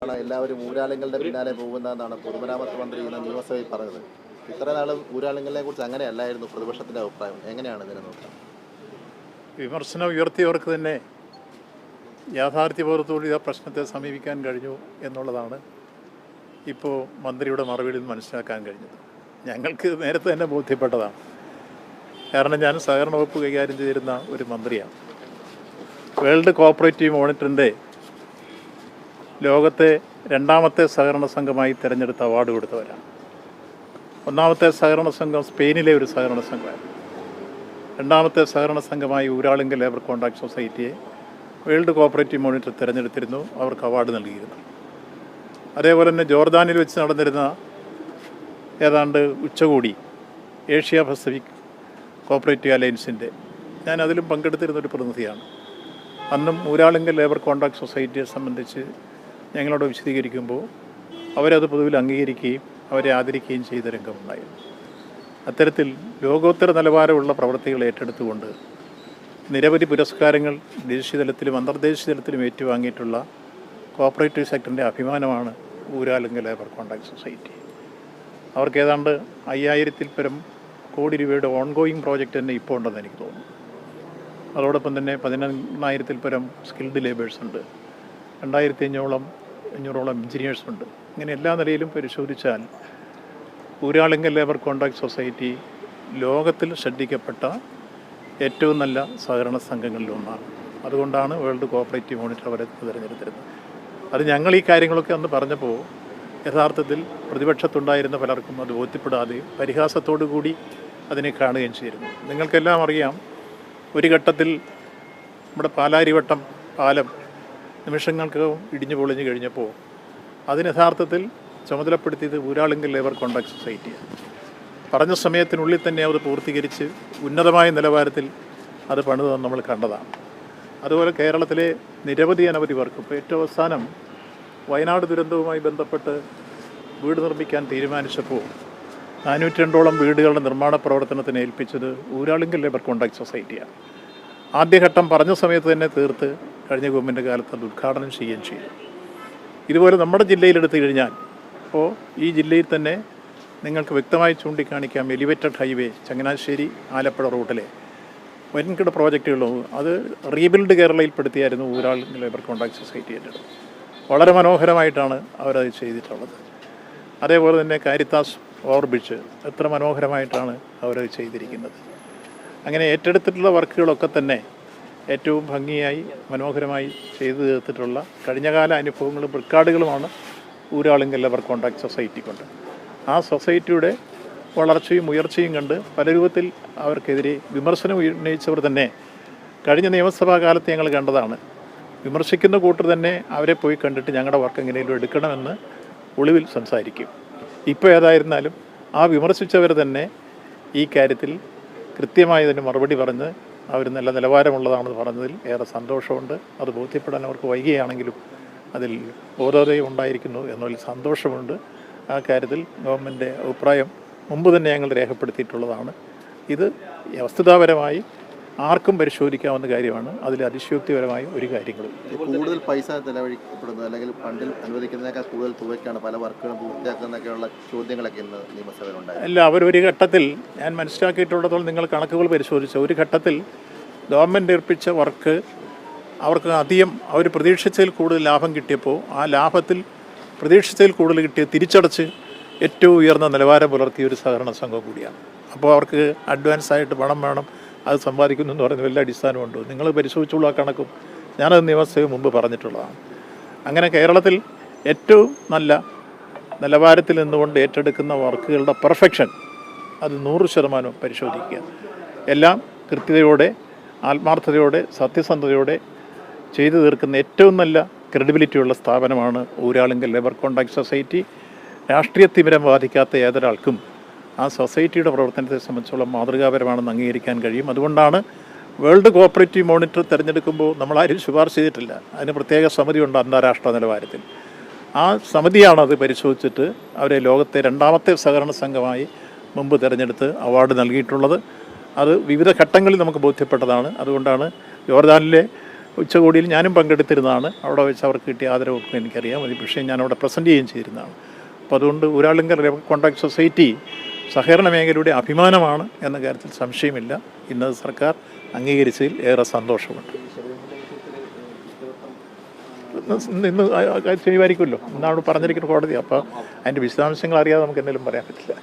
കാരണമാണ് എല്ലാവരും ഊരാളുകളുടെ പിന്നാലെ പോകുന്നതെന്നാണ് പൊതുമരാമത്ത് മന്ത്രി ഇന്ന് നിയമസഭയിൽ പറഞ്ഞത്. ഇത്ര നാളും ഊരാളുകളെ കുറിച്ച് അങ്ങനെയല്ലായിരുന്നു പ്രതിപക്ഷത്തിൻ്റെ അഭിപ്രായം. എങ്ങനെയാണ് ഇതിനെ നോക്കുക? വിമർശനം ഉയർത്തിയവർക്ക് തന്നെ യാഥാർത്ഥ്യബോധത്തോടെ ആ പ്രശ്നത്തെ സമീപിക്കാൻ കഴിഞ്ഞു എന്നുള്ളതാണ് ഇപ്പോൾ മന്ത്രിയുടെ മറുപടിയിൽ മനസ്സിലാക്കാൻ കഴിഞ്ഞത്. ഞങ്ങൾക്ക് നേരത്തെ തന്നെ ബോധ്യപ്പെട്ടതാണ്. കാരണം ഞാൻ സഹകരണ വകുപ്പ് കൈകാര്യം ചെയ്തിരുന്ന ഒരു മന്ത്രിയാണ്. വേൾഡ് കോഓപ്പറേറ്റീവ് മോണിറ്ററിൻ്റെ ലോകത്തെ രണ്ടാമത്തെ സഹകരണ സംഘമായി തിരഞ്ഞെടുത്ത അവാർഡ് കൊടുത്തവരാണ്. ഒന്നാമത്തെ സഹകരണ സംഘം സ്പെയിനിലെ ഒരു സഹകരണ സംഘമാണ്. രണ്ടാമത്തെ സഹകരണ സംഘമായി ഊരാളുങ്കൽ ലേബർ കോൺട്രാക്ട് സൊസൈറ്റിയെ വേൾഡ് കോഓപ്പറേറ്റീവ് മോണിറ്റർ തിരഞ്ഞെടുത്തിരുന്നു. അവർക്ക് അവാർഡ് നൽകിയിരുന്നു. അതേപോലെ തന്നെ ജോർദാനിൽ വെച്ച് നടന്നിരുന്ന ഏതാണ്ട് ഉച്ചകോടി ഏഷ്യ പസഫിക് കോഓപ്പറേറ്റീവ് അലയൻസിൻ്റെ ഞാൻ അതിലും പങ്കെടുത്തിരുന്നൊരു പ്രതിനിധിയാണ്. അന്നും ഊരാളുങ്കൽ ലേബർ കോൺട്രാക്ട് സൊസൈറ്റിയെ സംബന്ധിച്ച് ഞങ്ങളോട് വിശദീകരിക്കുമ്പോൾ അവരത് പൊതുവിൽ അംഗീകരിക്കുകയും അവരെ ആദരിക്കുകയും ചെയ്ത രംഗമുണ്ടായിരുന്നു. അത്തരത്തിൽ ലോകോത്തര നിലവാരമുള്ള പ്രവൃത്തികൾ ഏറ്റെടുത്തുകൊണ്ട് നിരവധി പുരസ്കാരങ്ങൾ ദേശീയ തലത്തിലും അന്തർദേശീയ തലത്തിലും ഏറ്റുവാങ്ങിയിട്ടുള്ള കോഓപ്പറേറ്റീവ് സെക്ടറിൻ്റെ അഭിമാനമാണ് ഊരാളുങ്കൽ ലേബർ കോൺട്രാക്ട് സൊസൈറ്റി. അവർക്ക് ഏതാണ്ട് 5000-ൽ പരം കോടി രൂപയുടെ ഓൺഗോയിങ് പ്രോജക്റ്റ് തന്നെ ഇപ്പോൾ ഉണ്ടെന്ന് എനിക്ക് തോന്നുന്നു. അതോടൊപ്പം തന്നെ 11,000-ൽ പരം സ്കിൽഡ് ലേബേഴ്സ് ഉണ്ട്. 2,500-ഓളം എഞ്ചിനീയേഴ്സുണ്ട്. ഇങ്ങനെ എല്ലാ നിലയിലും പരിശോധിച്ചാൽ ഊരാളുങ്കൽ ലേബർ കോൺട്രാക്ട് സൊസൈറ്റി ലോകത്തിൽ ശ്രദ്ധിക്കപ്പെട്ട ഏറ്റവും നല്ല സഹകരണ സംഘങ്ങളിലൊന്നാണ്. അതുകൊണ്ടാണ് വേൾഡ് കോഓപ്പറേറ്റീവ് മോണിറ്റർ അവരെ തിരഞ്ഞെടുത്തിരുന്നത്. അത് ഞങ്ങൾ ഈ കാര്യങ്ങളൊക്കെ അന്ന് പറഞ്ഞപ്പോൾ യഥാർത്ഥത്തിൽ പ്രതിപക്ഷത്തുണ്ടായിരുന്ന പലർക്കും അത് ബോധ്യപ്പെടാതെ പരിഹാസത്തോടു കൂടി അതിനെ കാണുകയും ചെയ്തിരുന്നു. നിങ്ങൾക്കെല്ലാം അറിയാം, ഒരു ഘട്ടത്തിൽ നമ്മുടെ പാലാരിവട്ടം പാലം നിമിഷങ്ങൾക്ക് ഇടിഞ്ഞു പൊളിഞ്ഞു കഴിഞ്ഞപ്പോൾ അതിന് യഥാർത്ഥത്തിൽ ചുമതലപ്പെടുത്തിയത് ഊരാളുങ്കൽ ലേബർ കോൺട്രാക്ട് സൊസൈറ്റിയാണ്. പറഞ്ഞ സമയത്തിനുള്ളിൽ തന്നെ അത് പൂർത്തീകരിച്ച് ഉന്നതമായ നിലവാരത്തിൽ അത് പണിതെന്ന് നമ്മൾ കണ്ടതാണ്. അതുപോലെ കേരളത്തിലെ നിരവധി അനവധി പേർക്ക് ഇപ്പോൾ ഏറ്റവും അവസാനം വയനാട് ദുരന്തവുമായി ബന്ധപ്പെട്ട് വീട് നിർമ്മിക്കാൻ തീരുമാനിച്ചപ്പോൾ 402-ഓളം വീടുകളുടെ നിർമ്മാണ പ്രവർത്തനത്തിന് ഏൽപ്പിച്ചത് ഊരാളുങ്കൽ ലേബർ കോൺട്രാക്ട് സൊസൈറ്റിയാണ്. ആദ്യഘട്ടം പറഞ്ഞ സമയത്ത് തന്നെ തീർത്ത് കഴിഞ്ഞ ഗവൺമെൻറ് കാലത്ത് അത് ഉദ്ഘാടനം ചെയ്യുകയും ചെയ്തു. ഇതുപോലെ നമ്മുടെ ജില്ലയിലെടുത്തു കഴിഞ്ഞാൽ ഇപ്പോൾ ഈ ജില്ലയിൽ തന്നെ നിങ്ങൾക്ക് വ്യക്തമായി ചൂണ്ടിക്കാണിക്കാം, എലിവേറ്റഡ് ഹൈവേ ചങ്ങനാശ്ശേരി ആലപ്പുഴ റൂട്ടിലെ വൻകിട പ്രോജക്റ്റുകളും അത് റീബിൽഡ് കേരളയിൽപ്പെടുത്തിയായിരുന്നു ഊരാളുങ്കൽ ലേബർ കോൺട്രാക്ട് സൊസൈറ്റി ഏറ്റെടുത്തത്. വളരെ മനോഹരമായിട്ടാണ് അവരത് ചെയ്തിട്ടുള്ളത്. അതേപോലെ തന്നെ കാരിത്താസ് ഓവർബ്രിഡ്ജ് എത്ര മനോഹരമായിട്ടാണ് അവരത് ചെയ്തിരിക്കുന്നത്. അങ്ങനെ ഏറ്റെടുത്തിട്ടുള്ള വർക്കുകളൊക്കെ തന്നെ ഏറ്റവും ഭംഗിയായി മനോഹരമായി ചെയ്തു തീർത്തിട്ടുള്ള കഴിഞ്ഞകാല അനുഭവങ്ങളും റെക്കോർഡുകളുമാണ് ഊരാളുങ്കൽ ലേബർ കോൺട്രാക്ട് സൊസൈറ്റി കൊണ്ട്. ആ സൊസൈറ്റിയുടെ വളർച്ചയും ഉയർച്ചയും കണ്ട് പല രൂപത്തിൽ അവർക്കെതിരെ വിമർശനം ഉന്നയിച്ചവർ തന്നെ കഴിഞ്ഞ നിയമസഭാ കാലത്ത് ഞങ്ങൾ കണ്ടതാണ്. വിമർശിക്കുന്ന കൂട്ടർ തന്നെ അവരെ പോയി കണ്ടിട്ട് ഞങ്ങളുടെ വർക്ക് എങ്ങനെയും എടുക്കണമെന്ന് ഒളിവിൽ സംസാരിക്കും. ഇപ്പോൾ ഏതായിരുന്നാലും ആ വിമർശിച്ചവർ തന്നെ ഈ കാര്യത്തിൽ കൃത്യമായി ഇതിന് മറുപടി പറഞ്ഞ് അവർ നല്ല നിലവാരമുള്ളതാണെന്ന് പറഞ്ഞതിൽ ഏറെ സന്തോഷമുണ്ട്. അത് ബോധ്യപ്പെടാൻ അവർക്ക് വൈകിയാണെങ്കിലും അതിൽ ബോധോദയം ഉണ്ടായിരിക്കുന്നു എന്നതിൽ സന്തോഷമുണ്ട്. ആ കാര്യത്തിൽ ഗവൺമെൻറ് അഭിപ്രായം മുമ്പ് തന്നെ ഞങ്ങൾ രേഖപ്പെടുത്തിയിട്ടുള്ളതാണ്. ഇത് വസ്തുതാപരമായി ആർക്കും പരിശോധിക്കാവുന്ന കാര്യമാണ്. അതിൽ അതിശയോക്തിപരമായ ഒരു കാര്യങ്ങളും. കൂടുതൽ പൈസ ചെലവഴിക്കപ്പെടുന്നത് അല്ലെങ്കിൽ ഫണ്ടിൽ അനുവദിക്കുന്നതിനേക്കാൾ കൂടുതൽ തുകയ്ക്കാണ് പല വർക്കുകളും പൂർത്തിയാക്കുന്നതൊക്കെയുള്ള ചോദ്യങ്ങളൊക്കെ ഇന്ന് നിയമസഭയിലുണ്ടായി. അല്ല, അവരൊരു ഘട്ടത്തിൽ ഞാൻ മനസ്സിലാക്കിയിട്ടുള്ളതോളം നിങ്ങൾ കണക്കുകൾ പരിശോധിച്ച ഒരു ഘട്ടത്തിൽ ഗവൺമെൻറ് ഏൽപ്പിച്ച വർക്ക് അവർക്ക് അധികം അവർ പ്രതീക്ഷിച്ചതിൽ കൂടുതൽ ലാഭം കിട്ടിയപ്പോൾ ആ ലാഭത്തിൽ പ്രതീക്ഷിച്ചതിൽ കൂടുതൽ കിട്ടിയ തിരിച്ചടച്ച് ഏറ്റവും ഉയർന്ന നിലവാരം പുലർത്തിയ ഒരു സഹകരണ സംഘം കൂടിയാണ്. അപ്പോൾ അവർക്ക് അഡ്വാൻസായിട്ട് പണം വേണം, അത് സമ്പാദിക്കുന്നു എന്ന് പറയുന്ന വലിയ അടിസ്ഥാനമുണ്ട്. നിങ്ങൾ പരിശോധിച്ചുള്ള ആ കണക്കും ഞാനത് നിയമസഭ മുമ്പ് പറഞ്ഞിട്ടുള്ളതാണ്. അങ്ങനെ കേരളത്തിൽ ഏറ്റവും നല്ല നിലവാരത്തിൽ നിന്നുകൊണ്ട് ഏറ്റെടുക്കുന്ന വർക്കുകളുടെ പെർഫെക്ഷൻ അത് 100% പരിശോധിക്കുക. എല്ലാം കൃത്യതയോടെ ആത്മാർത്ഥതയോടെ സത്യസന്ധതയോടെ ചെയ്തു തീർക്കുന്ന ഏറ്റവും നല്ല ക്രെഡിബിലിറ്റിയുള്ള സ്ഥാപനമാണ് ഊരാളുങ്കൽ ലേബർ കോൺട്രാക്ട് സൊസൈറ്റി. രാഷ്ട്രീയ തിമിരം ബാധിക്കാത്ത ഏതൊരാൾക്കും ആ സൊസൈറ്റിയുടെ പ്രവർത്തനത്തെ സംബന്ധിച്ചോളം മാതൃകാപരമാണെന്ന് അംഗീകരിക്കാൻ കഴിയും. അതുകൊണ്ടാണ് വേൾഡ് കോഓപ്പറേറ്റീവ് മോണിറ്റർ തിരഞ്ഞെടുക്കുമ്പോൾ നമ്മളാരും ശുപാർശ ചെയ്തിട്ടില്ല. അതിന് പ്രത്യേക സമിതിയുണ്ട് അന്താരാഷ്ട്ര നിലവാരത്തിൽ. ആ സമിതിയാണ് അത് പരിശോധിച്ചിട്ട് അവരെ ലോകത്തെ രണ്ടാമത്തെ സഹകരണ സംഘമായി മുമ്പ് തിരഞ്ഞെടുത്ത് അവാർഡ് നൽകിയിട്ടുള്ളത്. അത് വിവിധ ഘട്ടങ്ങളിൽ നമുക്ക് ബോധ്യപ്പെട്ടതാണ്. അതുകൊണ്ടാണ് ജോർദാനിലെ ഉച്ചകോടിയിൽ ഞാനും പങ്കെടുത്തിരുന്നതാണ്. അവിടെ വെച്ച് അവർക്ക് കിട്ടിയ ആദരവൊക്കെ എനിക്കറിയാം. അത് വിഷയം ഞാനവിടെ പ്രസൻറ്റ് ചെയ്യുകയും ചെയ്തിരുന്നതാണ്. അപ്പോൾ അതുകൊണ്ട് ഊരാളുങ്കൽ കോൺട്രാക്ട് സൊസൈറ്റി സഹകരണ മേഖലയുടെ അഭിമാനമാണ് എന്ന കാര്യത്തിൽ സംശയമില്ല. ഇന്നത് സർക്കാർ അംഗീകരിച്ചതിൽ ഏറെ സന്തോഷമുണ്ട്. ഇന്ന് ചെയ്യുമായിരിക്കുമല്ലോ എന്നാണ് പറഞ്ഞിരിക്കുന്ന കോടതി. അപ്പോൾ അതിൻ്റെ വിശദാംശങ്ങൾ അറിയാതെ നമുക്ക് എന്തെങ്കിലും പറയാൻ പറ്റില്ല.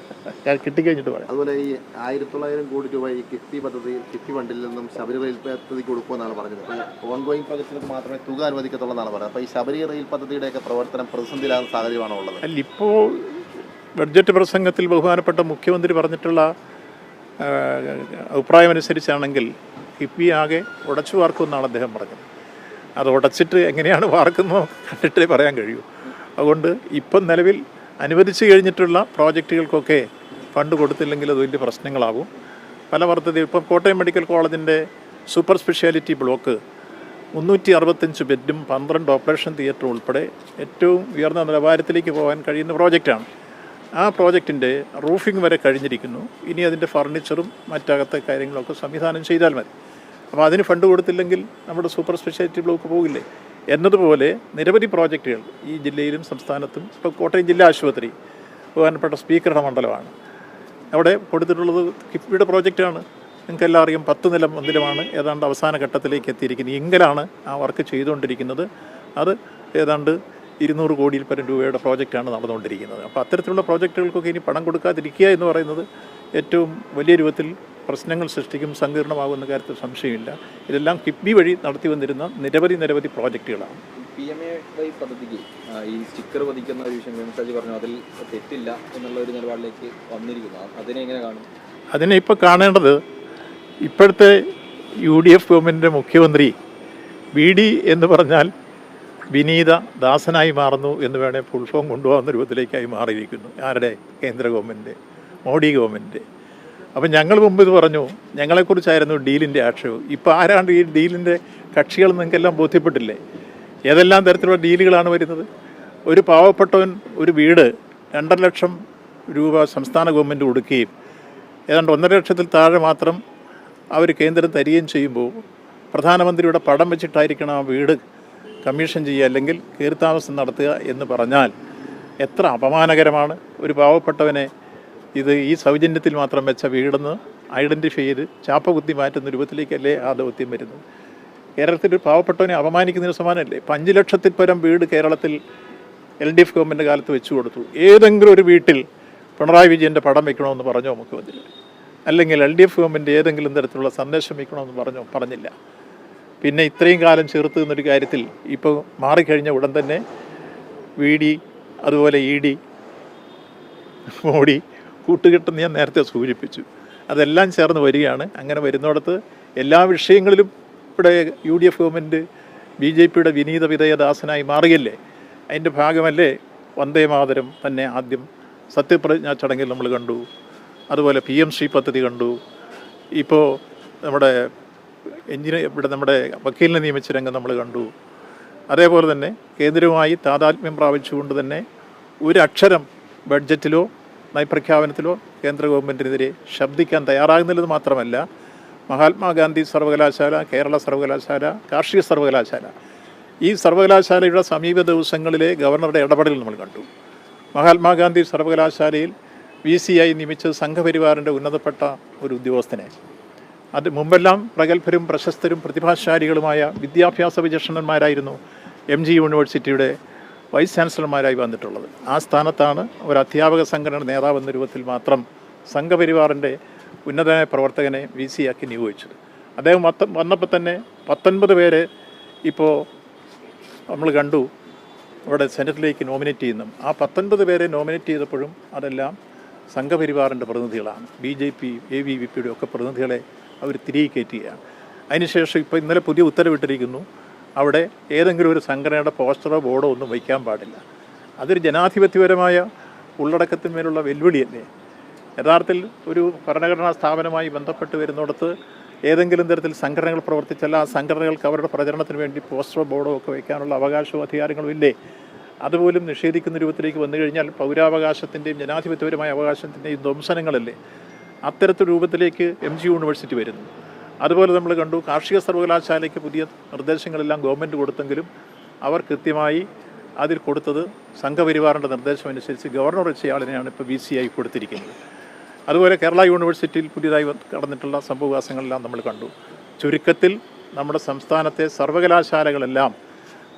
കിട്ടിക്കഴിഞ്ഞിട്ട് പറയാം. അതുപോലെ ഈ 1900 കോടി രൂപ ഈ കിഫ്ബി പദ്ധതി കിഫ്ബി ഫണ്ടിൽ നിന്നും ശബരി റെയിൽ പദ്ധതിക്ക് കൊടുക്കുമെന്നാണ് പറഞ്ഞത്. അപ്പോൾ ഓൺഗോയിങ് പ്രോജക്റ്റിലേക്ക് മാത്രമേ തുക അനുവദിക്കത്തുള്ളൂ എന്നാണ് പറയുന്നത്. അപ്പോൾ ഈ ശബരി റെയിൽ പദ്ധതിയുടെയൊക്കെ പ്രവർത്തനം പ്രതിസന്ധിയിലാകുന്ന സാഹചര്യമാണോ ഉള്ളത്? അല്ല, ഇപ്പോൾ ബഡ്ജറ്റ് പ്രസംഗത്തിൽ ബഹുമാനപ്പെട്ട മുഖ്യമന്ത്രി പറഞ്ഞിട്ടുള്ള അഭിപ്രായമനുസരിച്ചാണെങ്കിൽ കിഫ്ബി ആകെ ഉടച്ചു വാർക്കുമെന്നാണ് അദ്ദേഹം പറഞ്ഞത്. അത് ഉടച്ചിട്ട് എങ്ങനെയാണ് വാർക്കുന്നത് കണ്ടിട്ടേ പറയാൻ കഴിയൂ. അതുകൊണ്ട് ഇപ്പം നിലവിൽ അനുവദിച്ചു കഴിഞ്ഞിട്ടുള്ള പ്രോജക്റ്റുകൾക്കൊക്കെ ഫണ്ട് കൊടുത്തില്ലെങ്കിൽ അത് വലിയ പ്രശ്നങ്ങളാകും. പല പദ്ധതി ഇപ്പം കോട്ടയം മെഡിക്കൽ കോളേജിൻ്റെ സൂപ്പർ സ്പെഷ്യാലിറ്റി ബ്ലോക്ക് 365 ബെഡും 12 ഓപ്പറേഷൻ തിയേറ്ററും ഉൾപ്പെടെ ഏറ്റവും ഉയർന്ന നിലവാരത്തിലേക്ക് പോകാൻ കഴിയുന്ന പ്രോജക്റ്റാണ്. ആ പ്രോജക്റ്റിൻ്റെ റൂഫിംഗ് വരെ കഴിഞ്ഞിരിക്കുന്നു. ഇനി അതിൻ്റെ ഫർണിച്ചറും മറ്റകത്തെ കാര്യങ്ങളൊക്കെ സംവിധാനം ചെയ്താൽ മതി. അപ്പോൾ അതിന് ഫണ്ട് കൊടുത്തില്ലെങ്കിൽ നമ്മുടെ സൂപ്പർ സ്പെഷ്യാലിറ്റി ബ്ലോക്ക് പോകില്ലേ എന്നതുപോലെ നിരവധി പ്രോജക്റ്റുകൾ ഈ ജില്ലയിലും സംസ്ഥാനത്തും. ഇപ്പോൾ കോട്ടയം ജില്ലാ ആശുപത്രി ബഹുമാനപ്പെട്ട സ്പീക്കറുടെ മണ്ഡലമാണ്. അവിടെ കൊടുത്തിട്ടുള്ളത് കിഫ്ബിയുടെ പ്രോജക്റ്റാണ്. നിങ്ങൾക്കെല്ലാം അറിയാം, 10 നില മന്ദിരമാണ് ഏതാണ്ട് അവസാന ഘട്ടത്തിലേക്ക് എത്തിയിരിക്കുന്നത്. എങ്കിലാണ് ആ വർക്ക് ചെയ്തുകൊണ്ടിരിക്കുന്നത്. അത് ഏതാണ്ട് 200 കോടിയിൽ പരം രൂപയുടെ പ്രോജക്റ്റാണ് നടന്നുകൊണ്ടിരിക്കുന്നത്. അപ്പോൾ അത്തരത്തിലുള്ള പ്രോജക്റ്റുകൾക്കൊക്കെ ഇനി പണം കൊടുക്കാതിരിക്കുക എന്ന് പറയുന്നത് ഏറ്റവും വലിയ രൂപത്തിൽ പ്രശ്നങ്ങൾ സൃഷ്ടിക്കും, സങ്കീർണമാകുന്ന കാര്യത്തിൽ സംശയമില്ല. ഇതെല്ലാം കിഫ്ബി വഴി നടത്തി വന്നിരുന്ന നിരവധി പ്രോജക്റ്റുകളാണ്. PMAY പദ്ധതിക്ക് ഈ സ്റ്റിക്കർ പതിക്കുന്ന ഒരു വിഷയം വേമസാജി പറഞ്ഞു, അതിൽ തെറ്റില്ല എന്നുള്ള ഒരു നിലപാടിലേക്ക് വന്നിരിക്കുന്നു. അതിനെ എങ്ങനെ കാണും? അതിനെ ഇപ്പോൾ കാണേണ്ടത് ഇപ്പോഴത്തെ UDF ഗവൺമെൻറ്റിൻ്റെ മുഖ്യമന്ത്രി BD എന്ന് പറഞ്ഞാൽ വിനീത ദാസനായി മാറുന്നു എന്ന് വേണേൽ ഫുൾ ഫോം കൊണ്ടുപോകുന്ന രൂപത്തിലേക്കായി മാറിയിരിക്കുന്നു. ആരുടെ? കേന്ദ്ര ഗവൺമെൻറ്, മോഡി ഗവൺമെൻറ്. അപ്പം ഞങ്ങൾ മുമ്പ് ഇത് പറഞ്ഞു, ഞങ്ങളെക്കുറിച്ചായിരുന്നു ഡീലിൻ്റെ ആക്ഷേപം. ഇപ്പോൾ ആരാണ്ട് ഈ ഡീലിൻ്റെ കക്ഷികൾ നിങ്ങൾക്കെല്ലാം ബോധ്യപ്പെട്ടില്ലേ? ഏതെല്ലാം തരത്തിലുള്ള ഡീലുകളാണ് വരുന്നത്? ഒരു പാവപ്പെട്ടവൻ ഒരു വീട് 2.5 ലക്ഷം രൂപ സംസ്ഥാന ഗവൺമെൻറ് കൊടുക്കുകയും ഏതാണ്ട് 1.5 ലക്ഷത്തിൽ താഴെ മാത്രം അവർ കേന്ദ്രം തരികയും ചെയ്യുമ്പോൾ പ്രധാനമന്ത്രിയുടെ പടം വെച്ചിട്ടായിരിക്കണം ആ വീട് കമ്മീഷൻ ചെയ്യുക അല്ലെങ്കിൽ കയറിത്താമസം നടത്തുക എന്ന് പറഞ്ഞാൽ എത്ര അപമാനകരമാണ്. ഒരു പാവപ്പെട്ടവനെ ഇത് ഈ സൗജന്യത്തിൽ മാത്രം വെച്ച വീടെന്ന് ഐഡൻറ്റിഫൈ ചെയ്ത് ചാപ്പ കുത്തി മാറ്റുന്ന രൂപത്തിലേക്കല്ലേ ആ ദൗത്യം വരുന്നത്? കേരളത്തിൽ ഒരു പാവപ്പെട്ടവനെ അപമാനിക്കുന്നതിന് സമാനമല്ലേ? 5 ലക്ഷത്തിൽ പരം വീട് കേരളത്തിൽ LDF ഗവൺമെൻറ് കാലത്ത് വെച്ചു കൊടുത്തു. ഏതെങ്കിലും ഒരു വീട്ടിൽ പിണറായി വിജയൻ്റെ പടം വയ്ക്കണമെന്ന് പറഞ്ഞോ മുഖ്യമന്ത്രി? അല്ലെങ്കിൽ LDF ഗവൺമെൻറ് ഏതെങ്കിലും തരത്തിലുള്ള സന്ദേശം വയ്ക്കണമെന്ന് പറഞ്ഞോ? പറഞ്ഞില്ല. പിന്നെ ഇത്രയും കാലം ചേർത്ത് എന്നൊരു കാര്യത്തിൽ ഇപ്പോൾ മാറിക്കഴിഞ്ഞ ഉടൻ തന്നെ VD അതുപോലെ ED മോഡി കൂട്ടുകെട്ടെന്ന് ഞാൻ നേരത്തെ സൂചിപ്പിച്ചു. അതെല്ലാം ചേർന്ന് വരികയാണ്. അങ്ങനെ വരുന്നിടത്ത് എല്ലാ വിഷയങ്ങളിലും ഇവിടെ UDF ഗവൺമെൻറ് BJPയുടെ വിനീത വിധേയദാസനായി മാറുകയല്ലേ? അതിൻ്റെ ഭാഗമല്ലേ വന്ദേ മാതരം തന്നെ ആദ്യം സത്യപ്രതിജ്ഞാ ചടങ്ങിൽ നമ്മൾ കണ്ടു. അതുപോലെ PM-ശ്രീ പദ്ധതി കണ്ടു. ഇപ്പോൾ നമ്മുടെ ഇവിടെ നമ്മുടെ വക്കീലിനെ നിയമിച്ച രംഗം നമ്മൾ കണ്ടു. അതേപോലെ തന്നെ കേന്ദ്രവുമായി താതാത്മ്യം പ്രാപിച്ചുകൊണ്ട് തന്നെ ഒരു അക്ഷരം ബഡ്ജറ്റിലോ നയപ്രഖ്യാപനത്തിലോ കേന്ദ്ര ഗവൺമെൻറ്റിനെതിരെ ശബ്ദിക്കാൻ തയ്യാറാകുന്നില്ലെന്ന് മാത്രമല്ല, മഹാത്മാഗാന്ധി സർവകലാശാല, കേരള സർവകലാശാല, കാർഷിക സർവകലാശാല, ഈ സർവകലാശാലയുടെ സമീപ ദിവസങ്ങളിലെ ഗവർണറുടെ ഇടപെടൽ നമ്മൾ കണ്ടു. മഹാത്മാഗാന്ധി സർവകലാശാലയിൽ VC-ആയി നിയമിച്ചത് സംഘപരിവാറിൻ്റെ ഉന്നതപ്പെട്ട ഒരു ഉദ്യോഗസ്ഥനെ. അത് മുമ്പെല്ലാം പ്രഗത്ഭരും പ്രശസ്തരും പ്രതിഭാശാലികളുമായ വിദ്യാഭ്യാസ വിചക്ഷണന്മാരായിരുന്നു MG യൂണിവേഴ്സിറ്റിയുടെ വൈസ് ചാൻസലർമാരായി വന്നിട്ടുള്ളത്. ആ സ്ഥാനത്താണ് ഒരു അധ്യാപക സംഘടന നേതാവ് എന്ന രൂപത്തിൽ മാത്രം സംഘപരിവാറിൻ്റെ ഉന്നതനായ പ്രവർത്തകനെ VC-ആക്കി നിയോഗിച്ചത്. അദ്ദേഹം വന്നപ്പോൾ തന്നെ 19 പേരെ ഇപ്പോൾ നമ്മൾ കണ്ടു അവിടെ സെനറ്റിലേക്ക് നോമിനേറ്റ് ചെയ്യുന്നു. ആ 19 പേരെ നോമിനേറ്റ് ചെയ്തപ്പോഴും അതെല്ലാം സംഘപരിവാറിൻ്റെ പ്രതിനിധികളാണ്. BJP, ABVPയുടെ ഒക്കെ പ്രതിനിധികളെ അവർ തിരികെ കയറ്റുകയാണ്. അതിനുശേഷം ഇപ്പോൾ ഇന്നലെ പുതിയ ഉത്തരവിട്ടിരിക്കുന്നു, അവിടെ ഏതെങ്കിലും ഒരു സംഘടനയുടെ പോസ്റ്ററോ ബോർഡോ ഒന്നും വയ്ക്കാൻ പാടില്ല. അതൊരു ജനാധിപത്യപരമായ ഉള്ളടക്കത്തിന്മേലുള്ള വെല്ലുവിളിയല്ലേ? യഥാർത്ഥത്തിൽ ഒരു ഭരണഘടനാ സ്ഥാപനമായി ബന്ധപ്പെട്ട് വരുന്നിടത്ത് ഏതെങ്കിലും തരത്തിൽ സംഘടനകൾ പ്രവർത്തിച്ചാൽ ആ സംഘടനകൾക്ക് അവരുടെ പ്രചരണത്തിന് വേണ്ടി പോസ്റ്ററോ ബോർഡോ ഒക്കെ വയ്ക്കാനുള്ള അവകാശവും അധികാരങ്ങളും ഇല്ലേ? അതുപോലും നിഷേധിക്കുന്ന രൂപത്തിലേക്ക് വന്നു കഴിഞ്ഞാൽ പൗരാവകാശത്തിൻ്റെയും ജനാധിപത്യപരമായ അവകാശത്തിൻ്റെയും ധ്വംസനങ്ങളല്ലേ? അത്തരത്തിൽ രൂപത്തിലേക്ക് MG യൂണിവേഴ്സിറ്റി വരുന്നു. അതുപോലെ നമ്മൾ കണ്ടു കാർഷിക സർവകലാശാലയ്ക്ക് പുതിയ നിർദ്ദേശങ്ങളെല്ലാം ഗവൺമെൻറ് കൊടുത്തെങ്കിലും അവർ കൃത്യമായി അതിൽ കൊടുത്തത് സംഘപരിവാറിൻ്റെ നിർദ്ദേശമനുസരിച്ച് ഗവർണർ വെച്ചയാളിനെയാണ് ഇപ്പോൾ VC ആയി കൊടുത്തിരിക്കുന്നത്. അതുപോലെ കേരള യൂണിവേഴ്സിറ്റിയിൽ പുതിയതായി കടന്നിട്ടുള്ള സംഭവവികാസങ്ങളെല്ലാം നമ്മൾ കണ്ടു. ചുരുക്കത്തിൽ നമ്മുടെ സംസ്ഥാനത്തെ സർവകലാശാലകളെല്ലാം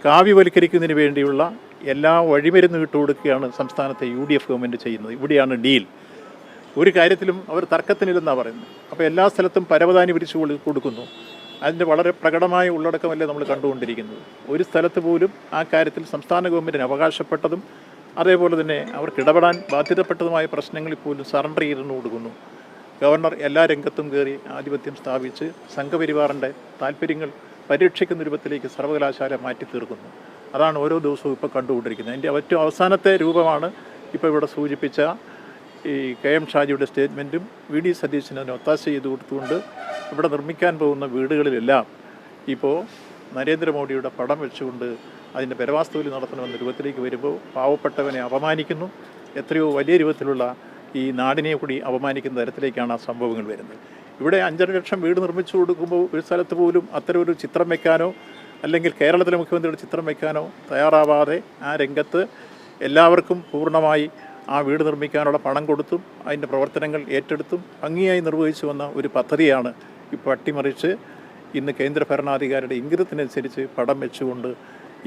കാവ്യവൽക്കരിക്കുന്നതിന് വേണ്ടിയുള്ള എല്ലാ വഴിമരുന്ന് വിട്ടുകൊടുക്കുകയാണ് സംസ്ഥാനത്തെ UDF ഗവൺമെൻറ് ചെയ്യുന്നത്. ഇവിടെയാണ് ഡീൽ. ഒരു കാര്യത്തിലും അവർ തർക്കത്തിനില്ലെന്നാണ് പറയുന്നത്. അപ്പോൾ എല്ലാ സ്ഥലത്തും പരവതാനി വിരിച്ചു കൊടുക്കുന്നു. അതിൻ്റെ വളരെ പ്രകടമായ ഉള്ളടക്കമല്ലേ നമ്മൾ കണ്ടുകൊണ്ടിരിക്കുന്നത്. ഒരു സ്ഥലത്ത് പോലും ആ കാര്യത്തിൽ സംസ്ഥാന ഗവൺമെൻറ്റിന് അവകാശപ്പെട്ടതും അതേപോലെ തന്നെ അവർക്ക് ഇടപെടാൻ ബാധ്യതപ്പെട്ടതുമായ പ്രശ്നങ്ങളിൽ പോലും സറണ്ടർ ചെയ്തെന്ന് കൊടുക്കുന്നു. ഗവർണർ എല്ലാ രംഗത്തും കയറി ആധിപത്യം സ്ഥാപിച്ച് സംഘപരിവാറിൻ്റെ താല്പര്യങ്ങൾ പരിരക്ഷിക്കുന്ന രൂപത്തിലേക്ക് സർവകലാശാല മാറ്റി തീർക്കുന്നു. അതാണ് ഓരോ ദിവസവും ഇപ്പോൾ കണ്ടുകൊണ്ടിരിക്കുന്നത്. അതിൻ്റെ ഏറ്റവും അവസാനത്തെ രൂപമാണ് ഇപ്പോൾ ഇവിടെ സൂചിപ്പിച്ച ഈ KM ഷാജിയുടെ സ്റ്റേറ്റ്മെൻറ്റും VD സതീശന് അതിന് ഒത്താശ ചെയ്ത് കൊടുത്തുകൊണ്ട് ഇവിടെ നിർമ്മിക്കാൻ പോകുന്ന വീടുകളിലെല്ലാം ഇപ്പോൾ നരേന്ദ്രമോദിയുടെ പടം വെച്ചുകൊണ്ട് അതിൻ്റെ പരവാസ്തൂലി നടത്തണമെന്ന രൂപത്തിലേക്ക് വരുമ്പോൾ പാവപ്പെട്ടവനെ അപമാനിക്കുന്നു. എത്രയോ വലിയ രൂപത്തിലുള്ള ഈ നാടിനെ കൂടി അപമാനിക്കുന്ന തരത്തിലേക്കാണ് ആ സംഭവങ്ങൾ വരുന്നത്. ഇവിടെ 5.5 ലക്ഷം വീട് നിർമ്മിച്ചു കൊടുക്കുമ്പോൾ ഒരു സ്ഥലത്ത് പോലും അത്തരം ഒരു ചിത്രം വയ്ക്കാനോ അല്ലെങ്കിൽ കേരളത്തിലെ മുഖ്യമന്ത്രിയുടെ ചിത്രം വയ്ക്കാനോ തയ്യാറാവാതെ ആ രംഗത്ത് എല്ലാവർക്കും പൂർണ്ണമായി ആ വീട് നിർമ്മിക്കാനുള്ള പണം കൊടുത്തും അതിൻ്റെ പ്രവർത്തനങ്ങൾ ഏറ്റെടുത്തും ഭംഗിയായി നിർവഹിച്ചു വന്ന ഒരു പദ്ധതിയാണ് ഇപ്പോൾ അട്ടിമറിച്ച് ഇന്ന് കേന്ദ്ര ഭരണാധികാരിയുടെ ഇംഗിതത്തിനനുസരിച്ച് പടം വെച്ചുകൊണ്ട്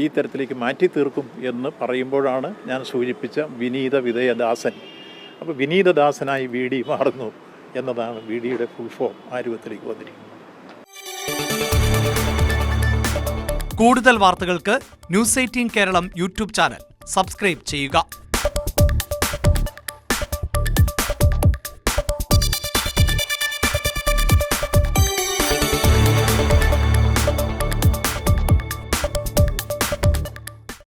ഈ തരത്തിലേക്ക് മാറ്റി തീർക്കും എന്ന് പറയുമ്പോഴാണ് ഞാൻ സൂചിപ്പിച്ച വിനീത വിധേയദാസൻ. അപ്പോൾ വിനീതദാസനായി VD മാറുന്നു എന്നതാണ് VDയുടെ ഫുൾ ഫോം ആ രൂപത്തിലേക്ക് വന്നിരിക്കുന്നത്. കൂടുതൽ വാർത്തകൾക്ക് News 18 Keralam YouTube channel subscribe ചെയ്യുക.